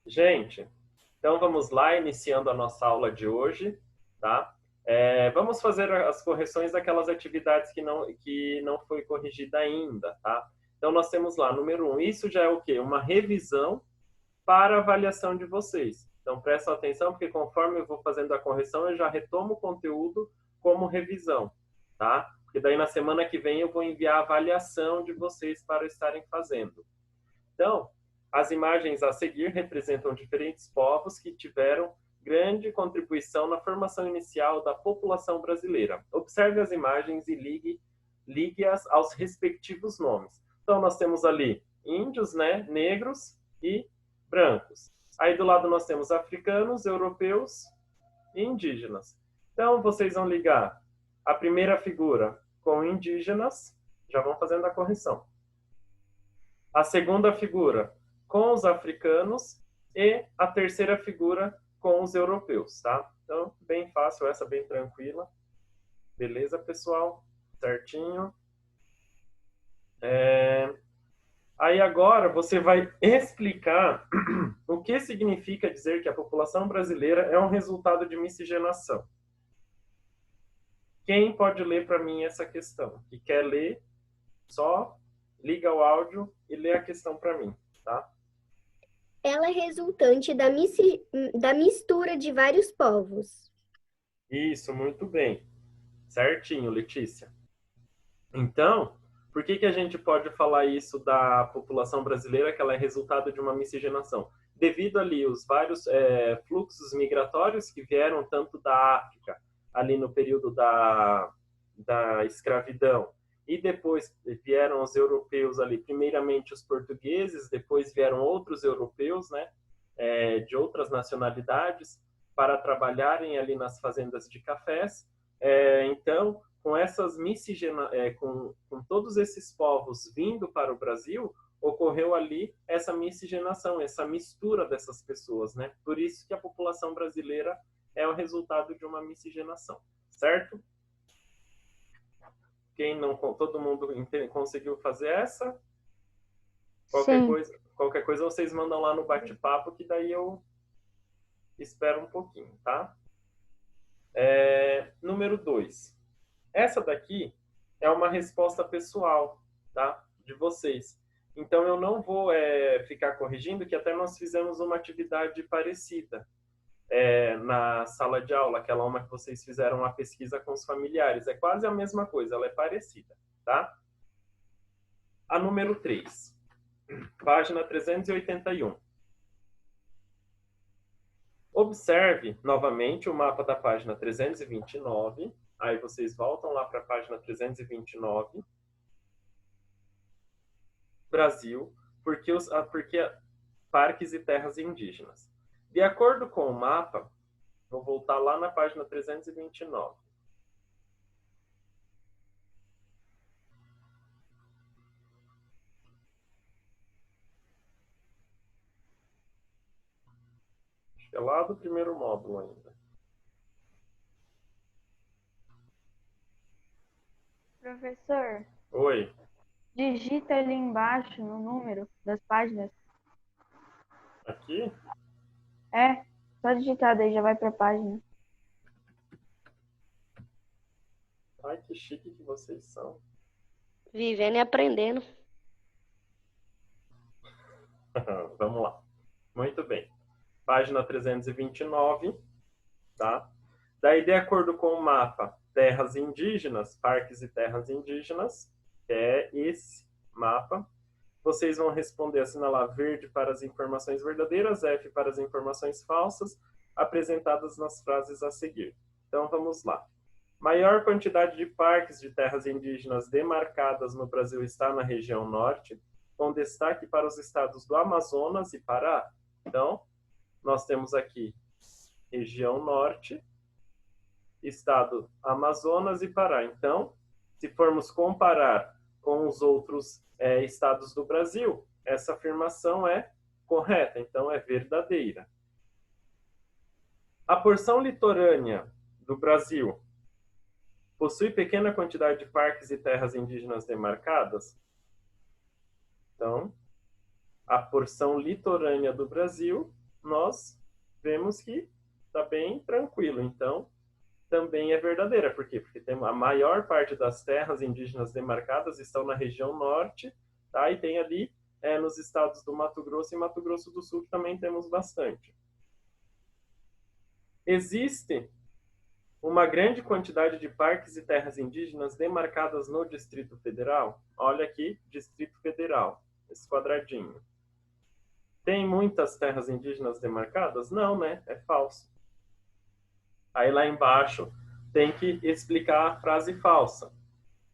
Gente, então vamos lá, iniciando a nossa aula de hoje, tá? Vamos fazer as correções daquelas atividades que não foi corrigida ainda, tá? Então nós temos lá, número 1, isso já é o quê? Uma revisão para a avaliação de vocês. Então prestem atenção, porque conforme eu vou fazendo a correção, eu já retomo o conteúdo como revisão, tá? Porque daí na semana que vem eu vou enviar a avaliação de vocês para estarem fazendo. Então, as imagens a seguir representam diferentes povos que tiveram grande contribuição na formação inicial da população brasileira. Observe as imagens e ligue-as aos respectivos nomes. Então, nós temos ali índios, né, negros e brancos. Aí do lado nós temos africanos, europeus e indígenas. Então, vocês vão ligar a primeira figura com indígenas, já vão fazendo a correção. A segunda figura com os africanos e a terceira figura com os europeus, tá? Então, bem fácil essa, bem tranquila. Beleza, pessoal? Certinho. Aí agora você vai explicar o que significa dizer que a população brasileira é um resultado de miscigenação. Quem pode ler para mim essa questão? Que quer ler, só liga o áudio e lê a questão para mim, tá? Ela é resultante da mistura de vários povos. Isso, muito bem. Certinho, Letícia. Então, por que a gente pode falar isso da população brasileira, que ela é resultado de uma miscigenação? Devido ali os vários fluxos migratórios que vieram tanto da África, ali no período da escravidão, e depois vieram os europeus ali, primeiramente os portugueses, depois vieram outros europeus, né, de outras nacionalidades, para trabalharem ali nas fazendas de cafés. Então, com essas com todos esses povos vindo para o Brasil, ocorreu ali essa miscigenação, essa mistura dessas pessoas, né? Por isso que a população brasileira é o resultado de uma miscigenação, certo? Quem não, todo mundo conseguiu fazer essa? Sim. Qualquer coisa vocês mandam lá no bate-papo, que daí eu espero um pouquinho, tá? Número 2. Essa daqui é uma resposta pessoal, tá? De vocês. Então eu não vou ficar corrigindo, que até nós fizemos uma atividade parecida na sala de aula, aquela uma que vocês fizeram a pesquisa com os familiares. É quase a mesma coisa, ela é parecida, tá? A número 3, página 381. Observe novamente o mapa da página 329. Aí vocês voltam lá para a página 329. Brasil, porque parques e terras indígenas. De acordo com o mapa, vou voltar lá na página 329. Acho que é lá do primeiro módulo ainda. Professor, Oi. digita ali embaixo no número das páginas. Aqui? Só digitar daí já vai para a página. Ai, que chique que vocês são. Vivendo e aprendendo. Vamos lá. Muito bem. Página 329, tá? Daí, de acordo com o mapa Terras Indígenas, Parques e Terras Indígenas, que é esse mapa, vocês vão responder, assinalar verde para as informações verdadeiras, F para as informações falsas, apresentadas nas frases a seguir. Então, vamos lá. Maior quantidade de parques de terras indígenas demarcadas no Brasil está na região norte, com destaque para os estados do Amazonas e Pará. Então, nós temos aqui região norte, estado Amazonas e Pará. Então, se formos comparar com os outros estados do Brasil, essa afirmação é correta, então é verdadeira. A porção litorânea do Brasil possui pequena quantidade de parques e terras indígenas demarcadas? Então, a porção litorânea do Brasil nós vemos que está bem tranquilo. Então, também é verdadeira. Por quê? Porque tem a maior parte das terras indígenas demarcadas estão na região norte, tá? E tem ali nos estados do Mato Grosso e Mato Grosso do Sul que também temos bastante. Existe uma grande quantidade de parques e terras indígenas demarcadas no Distrito Federal. Olha aqui, Distrito Federal, esse quadradinho. Tem muitas terras indígenas demarcadas? Não, né? É falso. Aí lá embaixo tem que explicar a frase falsa.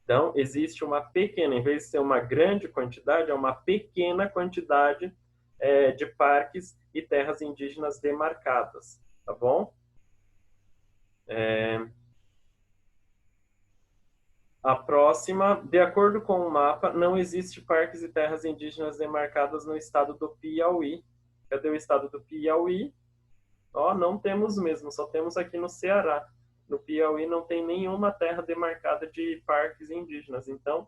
Então, existe uma pequena, em vez de ser uma grande quantidade, é uma pequena quantidade de parques e terras indígenas demarcadas, tá bom? A próxima, de acordo com o mapa, não existe parques e terras indígenas demarcadas no estado do Piauí. Cadê o estado do Piauí? Ó, não temos mesmo, só temos aqui no Ceará. No Piauí não tem nenhuma terra demarcada de parques indígenas. Então,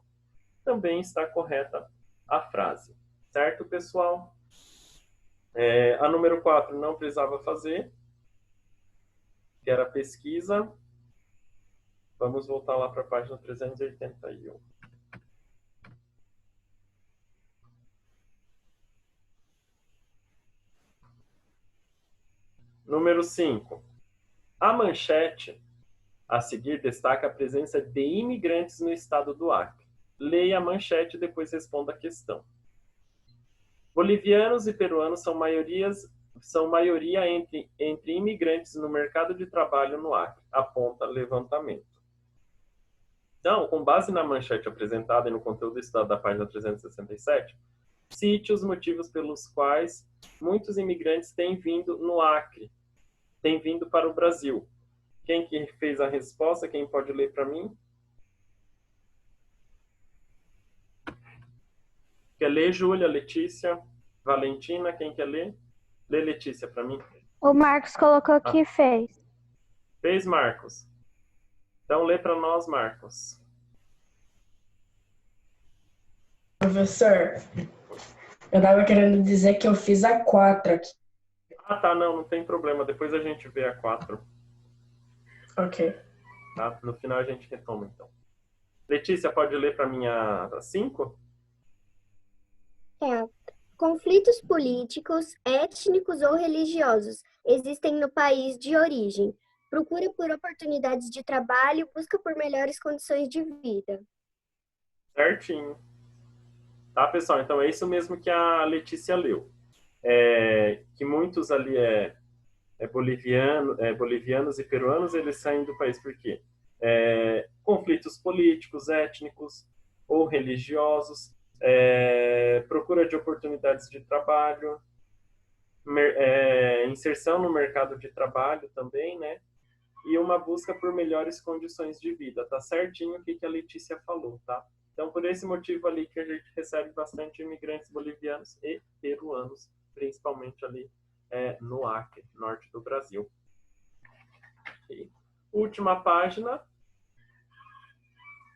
também está correta a frase. Certo, pessoal? A número 4 não precisava fazer, que era pesquisa. Vamos voltar lá para a página 381. Número 5. A manchete a seguir destaca a presença de imigrantes no estado do Acre. Leia a manchete e depois responda a questão. Bolivianos e peruanos são maioria entre imigrantes no mercado de trabalho no Acre, aponta levantamento. Então, com base na manchete apresentada e no conteúdo estudado da página 367, cite os motivos pelos quais muitos imigrantes têm vindo no Acre, têm vindo para o Brasil. Quem que fez a resposta? Quem pode ler para mim? Quer ler, Júlia, Letícia, Valentina? Quem quer ler? Lê, Letícia, para mim. O Marcos colocou que fez. Fez, Marcos? Então, lê para nós, Marcos. Professor, eu estava querendo dizer que eu fiz a 4 aqui. Ah, tá, não tem problema. Depois a gente vê a 4. Ok. Tá? No final a gente retoma, então. Letícia, pode ler para mim a 5? Conflitos políticos, étnicos ou religiosos existem no país de origem. Procura por oportunidades de trabalho, busca por melhores condições de vida. Certinho. Tá, pessoal? Então é isso mesmo que a Letícia leu. Que muitos ali bolivianos e peruanos, eles saem do país por quê? Conflitos políticos, étnicos ou religiosos, procura de oportunidades de trabalho, inserção no mercado de trabalho também, né? E uma busca por melhores condições de vida. Tá certinho o que a Letícia falou, tá? Então, por esse motivo ali que a gente recebe bastante imigrantes bolivianos e peruanos, principalmente ali no Acre, norte do Brasil. Okay. Última página.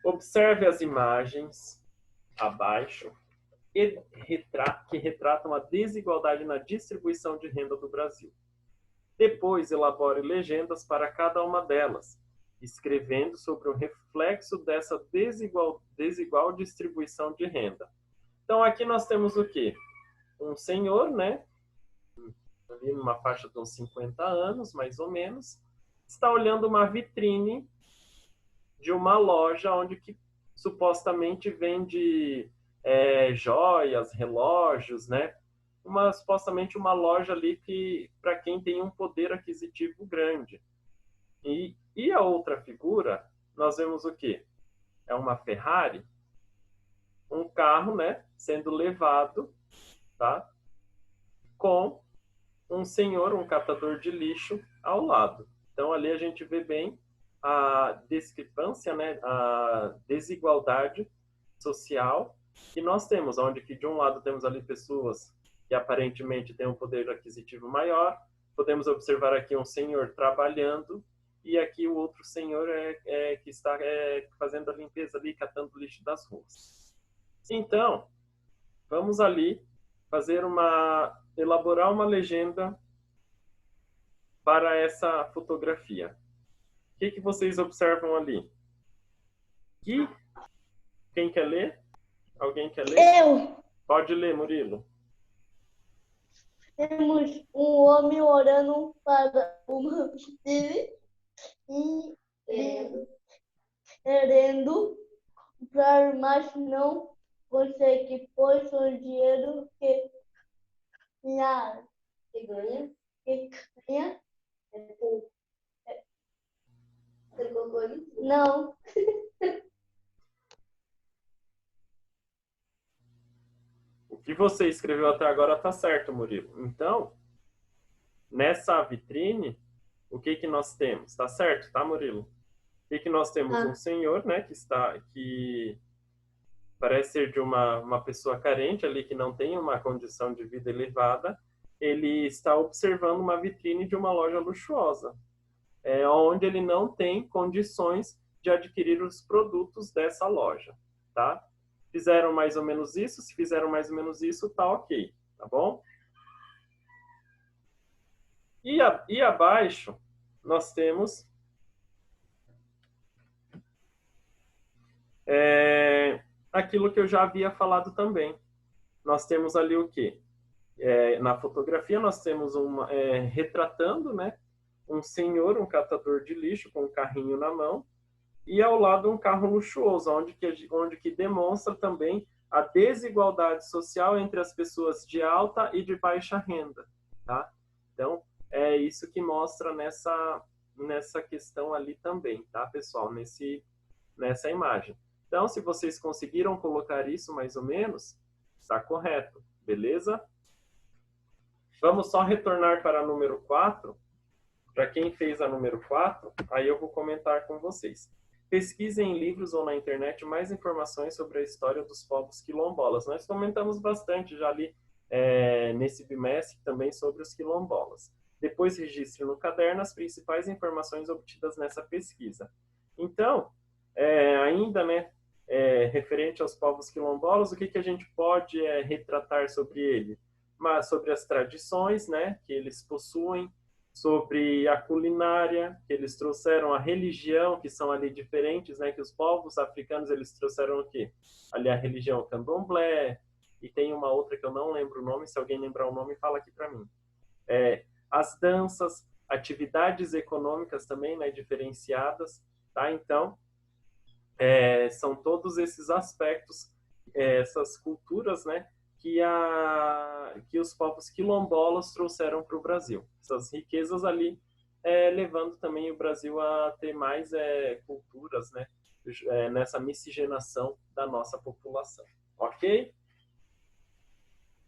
Observe as imagens abaixo que retratam a desigualdade na distribuição de renda do Brasil. Depois, elabore legendas para cada uma delas, escrevendo sobre o reflexo dessa desigual distribuição de renda. Então, aqui nós temos o quê? Um senhor, né? Ali numa faixa de uns 50 anos, mais ou menos, está olhando uma vitrine de uma loja onde que supostamente vende joias, relógios, né? Supostamente uma loja ali que para quem tem um poder aquisitivo grande. E a outra figura, nós vemos o quê? É uma Ferrari, um carro, né, sendo levado, tá? Com um senhor, um catador de lixo ao lado. Então ali a gente vê bem a discrepância, né, a desigualdade social que nós temos, onde que de um lado temos ali pessoas que aparentemente têm um poder aquisitivo maior, podemos observar aqui um senhor trabalhando e aqui o outro senhor que está fazendo a limpeza ali, catando lixo das ruas. Então, vamos ali elaborar uma legenda para essa fotografia. O que vocês observam ali? Quem quer ler? Alguém quer ler? Eu. Pode ler, Murilo. Temos um homem orando para uma filha e querendo comprar, mas não consegue, pois o dinheiro que ganha é pouco. Não. O que você escreveu até agora está certo, Murilo. Então, nessa vitrine, o que nós temos? Tá certo, tá, Murilo? O que nós temos? Um senhor, né, que parece ser de uma pessoa carente ali, que não tem uma condição de vida elevada. Ele está observando uma vitrine de uma loja luxuosa, onde ele não tem condições de adquirir os produtos dessa loja, tá? Fizeram mais ou menos isso? Se fizeram mais ou menos isso, tá ok, tá bom? E abaixo, nós temos aquilo que eu já havia falado também. Nós temos ali o quê? Na fotografia, nós temos retratando, né, um senhor, um catador de lixo, com um carrinho na mão, e ao lado um carro luxuoso, onde que demonstra também a desigualdade social entre as pessoas de alta e de baixa renda, tá? Então, é isso que mostra nessa questão ali também, tá, pessoal? Nessa imagem. Então, se vocês conseguiram colocar isso mais ou menos, está correto, beleza? Vamos só retornar para a número 4. Para quem fez a número 4, aí eu vou comentar com vocês. Pesquisem em livros ou na internet mais informações sobre a história dos povos quilombolas. Nós comentamos bastante já ali nesse bimestre também sobre os quilombolas. Depois registre no caderno as principais informações obtidas nessa pesquisa. Então, ainda, né, referente aos povos quilombolas, o que a gente pode retratar sobre ele? Mas sobre as tradições, né, que eles possuem, sobre a culinária, que eles trouxeram, a religião, que são ali diferentes, né, que os povos africanos, eles trouxeram o quê? Ali a religião candomblé, e tem uma outra que eu não lembro o nome, se alguém lembrar o nome, fala aqui para mim. As danças, atividades econômicas também, né, diferenciadas, tá? Então, são todos esses aspectos, essas culturas, né, que os povos quilombolas trouxeram para o Brasil. Essas riquezas ali, levando também o Brasil a ter mais culturas, né, nessa miscigenação da nossa população. Ok?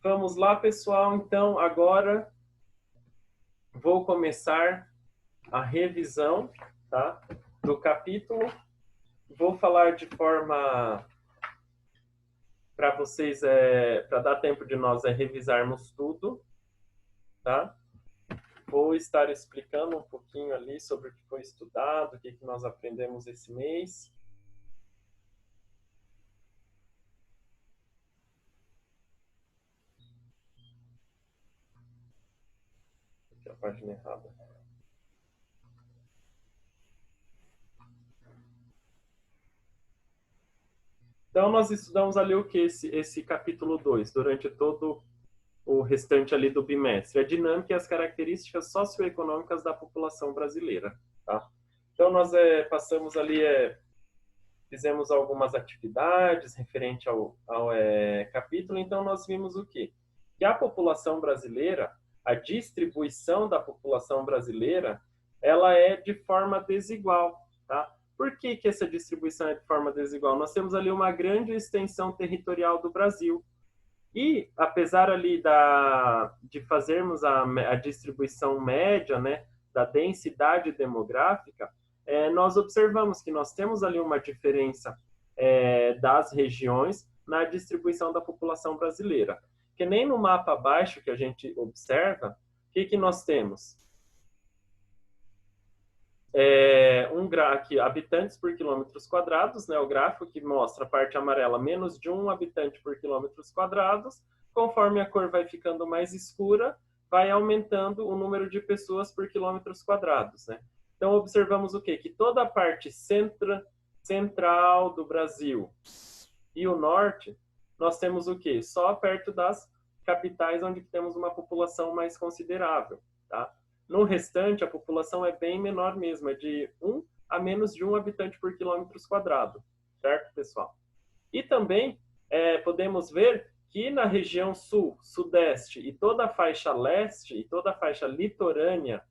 Vamos lá, pessoal. Então, agora vou começar a revisão, tá, do capítulo. Vou falar de forma para vocês, para dar tempo de nós revisarmos tudo, tá? Vou estar explicando um pouquinho ali sobre o que foi estudado, o que nós aprendemos esse mês. Aqui a página errada. Então, nós estudamos ali o que? Esse capítulo 2, durante todo o restante ali do bimestre. A dinâmica e as características socioeconômicas da população brasileira, tá? Então, nós passamos ali, fizemos algumas atividades referente ao capítulo. Então, nós vimos o quê? Que a população brasileira, a distribuição da população brasileira, ela é de forma desigual, tá? Por que essa distribuição é de forma desigual? Nós temos ali uma grande extensão territorial do Brasil. E, apesar ali de fazermos a distribuição média, né, da densidade demográfica, nós observamos que nós temos ali uma diferença das regiões na distribuição da população brasileira. Que nem no mapa abaixo que a gente observa, o que nós temos? Aqui, habitantes por quilômetros quadrados, né, o gráfico que mostra a parte amarela, menos de 1 habitante por quilômetros quadrados. Conforme a cor vai ficando mais escura, vai aumentando o número de pessoas por quilômetros quadrados, né? Então, observamos o quê? Que toda a parte central do Brasil e o norte, nós temos o quê? Só perto das capitais onde temos uma população mais considerável, tá? No restante, a população é bem menor mesmo, é de 1 a menos de 1 habitante por quilômetros quadrado, certo, pessoal? E também podemos ver que na região sul, sudeste e toda a faixa leste e toda a faixa litorânea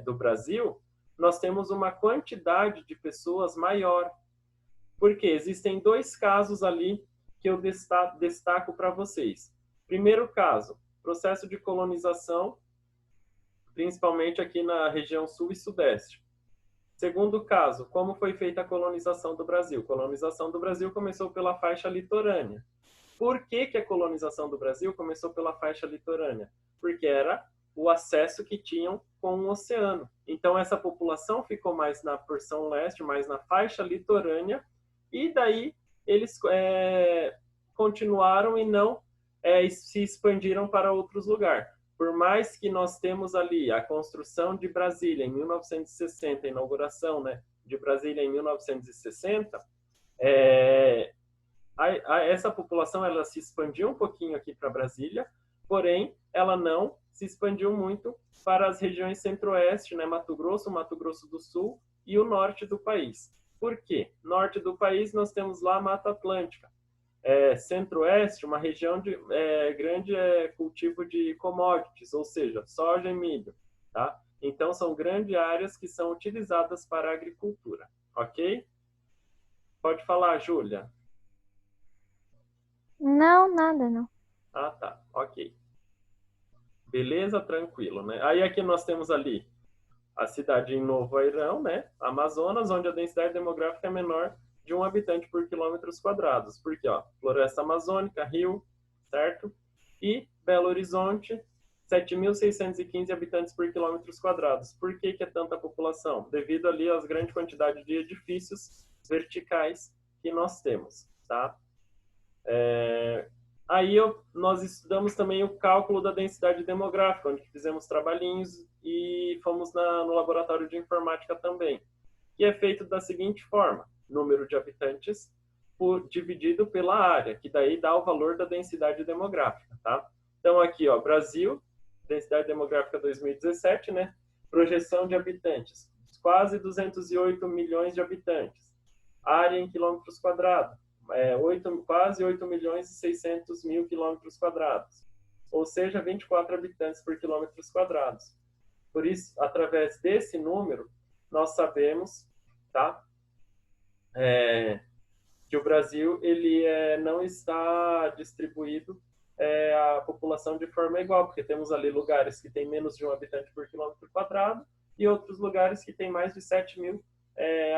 do Brasil, nós temos uma quantidade de pessoas maior. Porque existem 2 casos ali que eu destaco para vocês. Primeiro caso, processo de colonização, principalmente aqui na região sul e sudeste. Segundo caso, como foi feita a colonização do Brasil? A colonização do Brasil começou pela faixa litorânea. Por que a colonização do Brasil começou pela faixa litorânea? Porque era o acesso que tinham com o oceano. Então, essa população ficou mais na porção leste, mais na faixa litorânea, e daí eles continuaram e não se expandiram para outros lugares. Por mais que nós temos ali a construção de Brasília em 1960, a inauguração, né, de Brasília em 1960, essa população ela se expandiu um pouquinho aqui para Brasília, porém ela não se expandiu muito para as regiões centro-oeste, né, Mato Grosso do Sul e o norte do país. Por quê? Norte do país nós temos lá a Mata Atlântica. Centro-oeste, uma região de grande cultivo de commodities, ou seja, soja e milho, tá? Então, são grandes áreas que são utilizadas para a agricultura, ok? Pode falar, Júlia. Não, nada, não. Ah, tá, ok. Beleza, tranquilo, né? Aí aqui nós temos ali a cidade em Novo Airão, né? Amazonas, onde a densidade demográfica é menor de 1 habitante por quilômetros quadrados. Porque, ó, floresta amazônica, rio, certo? E Belo Horizonte, 7.615 habitantes por quilômetros quadrados. Por que é tanta população? Devido ali às grandes quantidades de edifícios verticais que nós temos, tá? Aí nós estudamos também o cálculo da densidade demográfica, onde fizemos trabalhinhos e fomos no laboratório de informática também, que é feito da seguinte forma: número de habitantes dividido pela área, que daí dá o valor da densidade demográfica, tá? Então aqui, ó, Brasil, densidade demográfica 2017, né? Projeção de habitantes, quase 208 milhões de habitantes. Área em quilômetros quadrados, quase 8 milhões e 600 mil quilômetros quadrados. Ou seja, 24 habitantes por quilômetros quadrados. Por isso, através desse número, nós sabemos, tá? Que o Brasil ele não está distribuído a população de forma igual, porque temos ali lugares que tem menos de 1 habitante por quilômetro quadrado e outros lugares que tem mais de 7 mil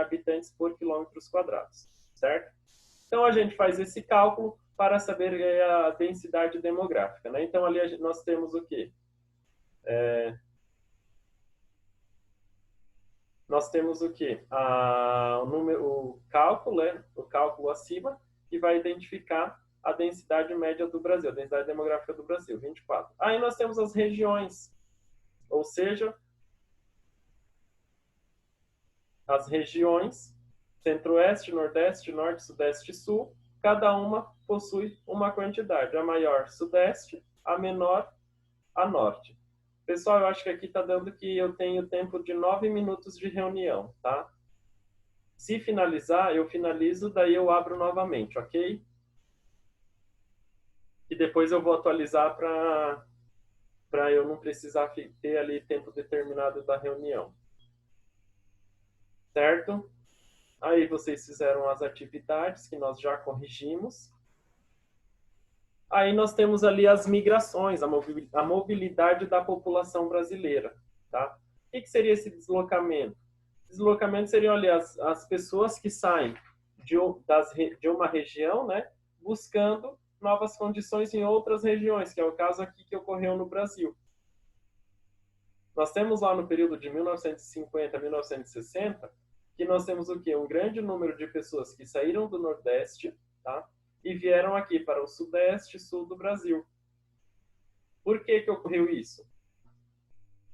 habitantes por quilômetros quadrados, certo? Então, a gente faz esse cálculo para saber a densidade demográfica, né? Então, ali nós temos o quê? Nós temos o quê? O cálculo acima, que vai identificar a densidade média do Brasil, a densidade demográfica do Brasil, 24. Aí nós temos as regiões, ou seja, as regiões Centro-Oeste, Nordeste, Norte, Sudeste e Sul, cada uma possui uma quantidade. A maior, Sudeste, a menor, a Norte. Pessoal, eu acho que aqui está dando que eu tenho tempo de 9 minutos de reunião, tá? Se finalizar, eu finalizo, daí eu abro novamente, ok? E depois eu vou atualizar para eu não precisar ter ali tempo determinado da reunião. Certo? Aí vocês fizeram as atividades que nós já corrigimos. Aí nós temos ali as migrações, a mobilidade da população brasileira, tá? O que seria esse deslocamento? Deslocamento seriam ali as pessoas que saem de uma região, né, buscando novas condições em outras regiões, que é o caso aqui que ocorreu no Brasil. Nós temos lá no período de 1950 a 1960, que nós temos o quê? Um grande número de pessoas que saíram do Nordeste, tá? E vieram aqui para o Sudeste e Sul do Brasil. Por que que ocorreu isso?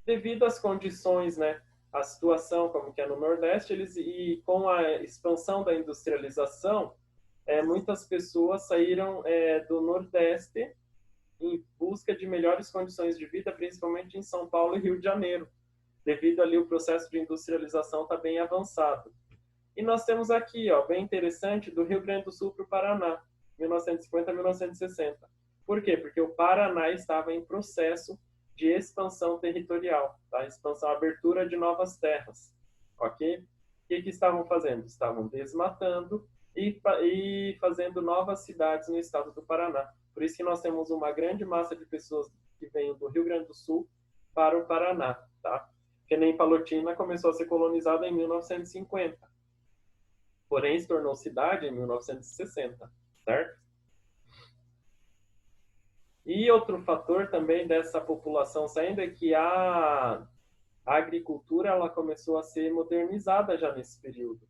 Devido às condições, né? A situação como que é no Nordeste, e com a expansão da industrialização, muitas pessoas saíram do Nordeste em busca de melhores condições de vida, principalmente em São Paulo e Rio de Janeiro, devido ali o processo de industrialização está bem avançado. E nós temos aqui, ó, bem interessante, do Rio Grande do Sul para o Paraná, 1950 a 1960. Por quê? Porque o Paraná estava em processo de expansão territorial, tá? Expansão, abertura de novas terras, ok? O que estavam fazendo? Estavam desmatando e fazendo novas cidades no estado do Paraná. Por isso que nós temos uma grande massa de pessoas que vêm do Rio Grande do Sul para o Paraná, tá? Que nem Palotina começou a ser colonizada em 1950. Porém, se tornou cidade em 1960, certo? E outro fator também dessa população saindo é que a agricultura ela começou a ser modernizada já nesse período.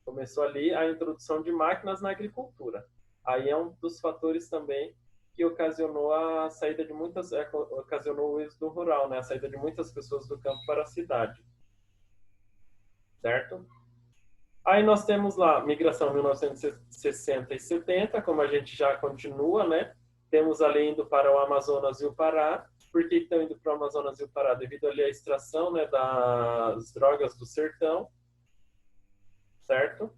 Começou ali a introdução de máquinas na agricultura. Aí é um dos fatores também que ocasionou a saída de muitas, ocasionou o êxodo rural, né? A saída de muitas pessoas do campo para a cidade. Certo? Aí nós temos lá migração 1960 e 70, como a gente já continua, né? Temos ali indo para o Amazonas e o Pará. Por que estão indo para o Amazonas e o Pará? Devido ali à extração, né, das drogas do sertão, certo?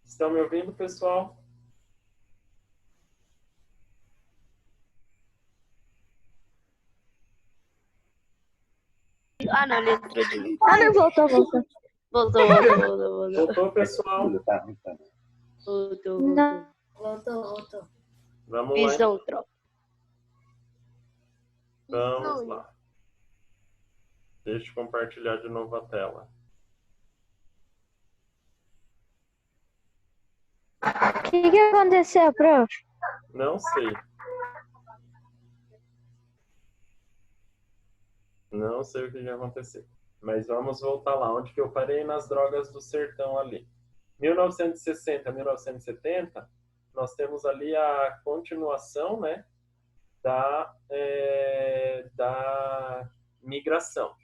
Estão me ouvindo, pessoal? Ah, não, ele entrou de novo. Ah, não, voltou. Voltou, pessoal? Voltou. Vamos lá. Visão troca. Vamos lá. Deixa eu compartilhar de novo a tela. O que aconteceu, prof? Não sei. Não sei o que já aconteceu. Mas vamos voltar lá, onde que eu parei nas drogas do sertão ali. 1960 a 1970, nós temos ali a continuação, né, da migração.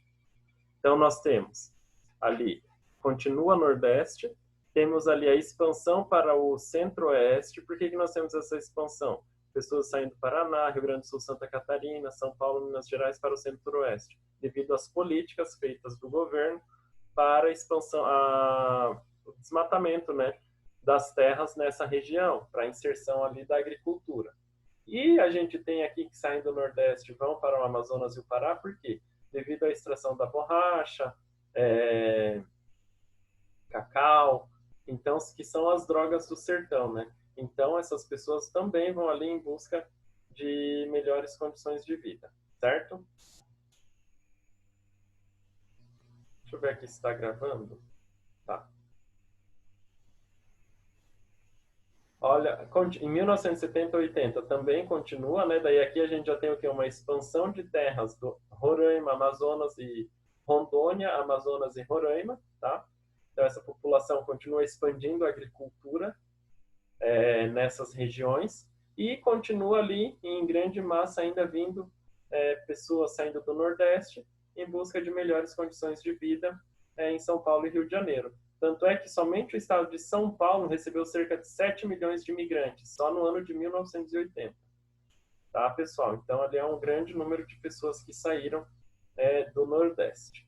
Então, nós temos ali, continua Nordeste, temos ali a expansão para o Centro-Oeste. Por que nós temos essa expansão? Pessoas saindo do Paraná, Rio Grande do Sul, Santa Catarina, São Paulo, Minas Gerais para o Centro-Oeste, devido às políticas feitas do governo para a expansão, o desmatamento, né, das terras nessa região, para a inserção ali da agricultura. E a gente tem aqui que saem do Nordeste vão para o Amazonas e o Pará, por quê? Devido à extração da borracha, cacau, então, que são as drogas do sertão, né? Então, essas pessoas também vão ali em busca de melhores condições de vida, certo? Deixa eu ver aqui se está gravando. Tá. Olha, em 1970 e 80 também continua, né? Daí aqui a gente já tem o quê? Uma expansão de terras do Roraima, Amazonas e Rondônia, Amazonas e Roraima, tá? Então essa população continua expandindo a agricultura nessas regiões e continua ali em grande massa ainda vindo pessoas saindo do Nordeste em busca de melhores condições de vida em São Paulo e Rio de Janeiro. Tanto é que somente o estado de São Paulo recebeu cerca de 7 milhões de imigrantes, só no ano de 1980. Tá, pessoal? Então, ali é um grande número de pessoas que saíram do Nordeste.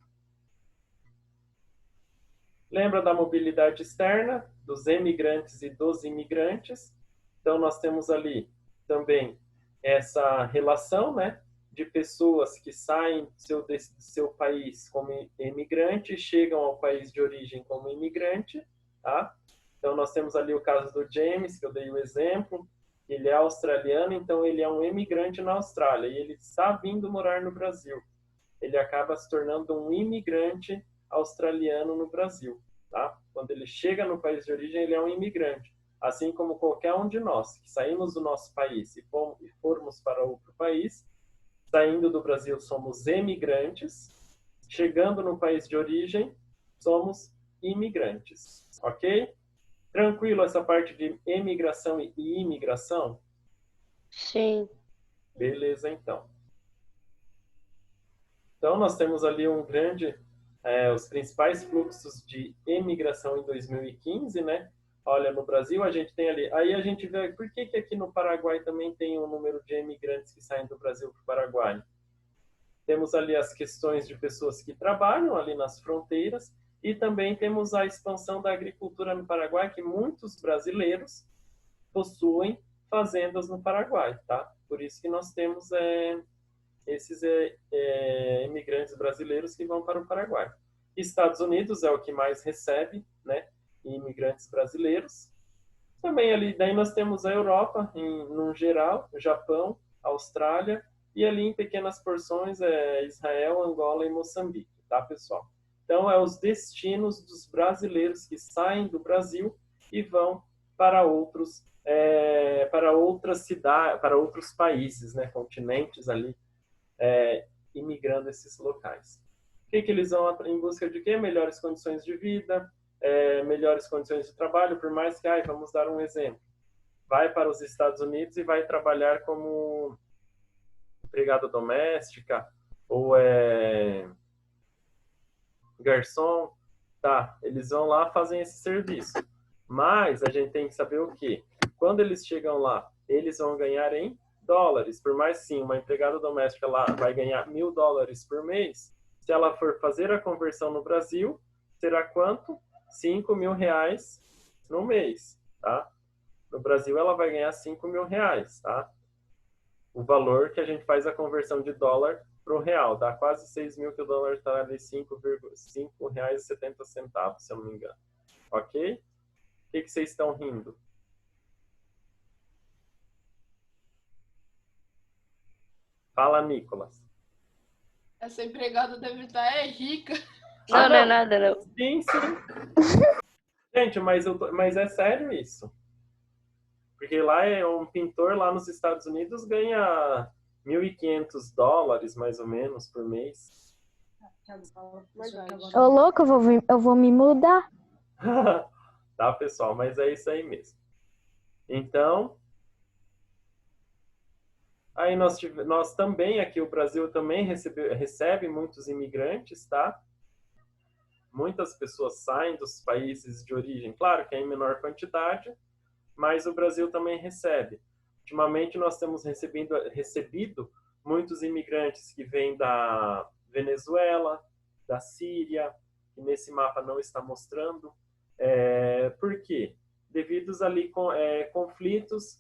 Lembra da mobilidade externa, dos emigrantes e dos imigrantes? Então, nós temos ali também essa relação, né, de pessoas que saem do seu país como imigrante, chegam ao país de origem como imigrante, tá? Então, nós temos ali o caso do James, que eu dei o exemplo. Ele é australiano, então ele é um imigrante na Austrália e ele está vindo morar no Brasil. Ele acaba se tornando um imigrante australiano no Brasil, tá? Quando ele chega no país de origem, ele é um imigrante. Assim como qualquer um de nós, que saímos do nosso país e formos para outro país, saindo do Brasil, somos emigrantes. Chegando no país de origem, somos imigrantes. Ok? Tranquilo essa parte de emigração e imigração? Sim. Beleza, então. Então, nós temos ali os principais fluxos de emigração em 2015, né? Olha, no Brasil a gente tem ali, aí a gente vê por que aqui no Paraguai também tem um número de imigrantes que saem do Brasil para o Paraguai. Temos ali as questões de pessoas que trabalham ali nas fronteiras e também temos a expansão da agricultura no Paraguai, que muitos brasileiros possuem fazendas no Paraguai, tá? Por isso que nós temos esses imigrantes brasileiros que vão para o Paraguai. Estados Unidos é o que mais recebe, né, imigrantes brasileiros. Também ali, daí nós temos a Europa, no geral, o Japão, Austrália, e ali em pequenas porções Israel, Angola e Moçambique, tá, pessoal? Então, os destinos dos brasileiros que saem do Brasil e vão para para outras cidades, para outros países, né, continentes ali, imigrando esses locais. O que eles vão em busca de quê? Melhores condições de vida, melhores condições de trabalho, por mais que, vamos dar um exemplo, vai para os Estados Unidos e vai trabalhar como empregada doméstica ou garçom, tá? Eles vão lá fazem esse serviço. Mas a gente tem que saber o quê? Quando eles chegam lá, eles vão ganhar em dólares. Por mais sim, uma empregada doméstica lá vai ganhar $1.000 por mês. Se ela for fazer a conversão no Brasil, será quanto? R$ 5.000 no mês, tá? No Brasil ela vai ganhar R$ 5.000, tá? O valor que a gente faz a conversão de dólar para o real, dá quase 6.000, que o dólar está ali R$ 5,70, se eu não me engano. Ok? O que vocês estão rindo? Fala, Nicolas. Essa empregada deve estar rica. Não, não é nada, não. Sim, sim. Gente, mas é sério isso. Porque lá um pintor lá nos Estados Unidos ganha $1.500, mais ou menos, por mês. Ô, louco, eu vou me mudar. Tá, pessoal? Mas é isso aí mesmo. Então, aí nós também, aqui o Brasil também recebe muitos imigrantes, tá? Muitas pessoas saem dos países de origem, claro que é em menor quantidade, mas o Brasil também recebe. Ultimamente nós temos recebido muitos imigrantes que vêm da Venezuela, da Síria, que nesse mapa não está mostrando. Por quê? Devido ali conflitos